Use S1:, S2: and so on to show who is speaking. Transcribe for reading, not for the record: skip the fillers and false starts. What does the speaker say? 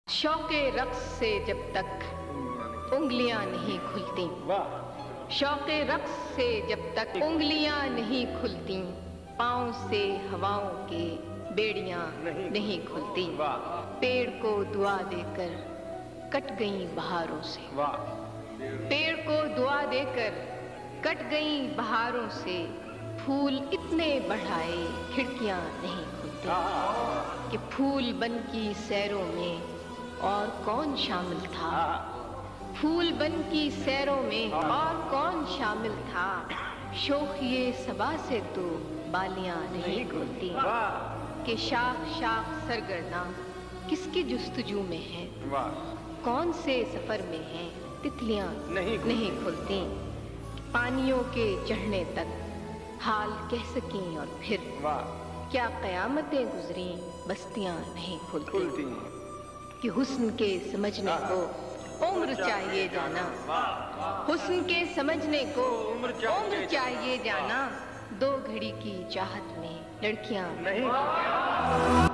S1: शौके रक्स से जब तक उंगलियां नहीं खुलती, शौके रक्स से जब तक उंगलियां नहीं खुलती, पाँव से हवाओं के बेड़ियां नहीं खुलती। पेड़ को दुआ देकर कट गई बहारों से, पेड़ को दुआ देकर कट गई बहारों से। फूल इतने बढ़ाए खिड़कियां नहीं खुलती कि फूल बन की सैरों में और कौन शामिल था। फूल बन की सैरों में और कौन शामिल था। शोखिए सबा से तो बालियां नहीं खुलती कि शाख शाख सरगना किसकी जुस्तजू में है। कौन से सफर में है तितलियां नहीं खुलती। पानियों के चढ़ने तक हाल कह सकें और फिर क्या कयामतें गुजरी बस्तियां नहीं खुलती। कि हुस्न के समझने को उम्र चाहिए जाना, हुस्न के समझने को उम्र चाहिए जाना। दो घड़ी की चाहत में लड़कियां नहीं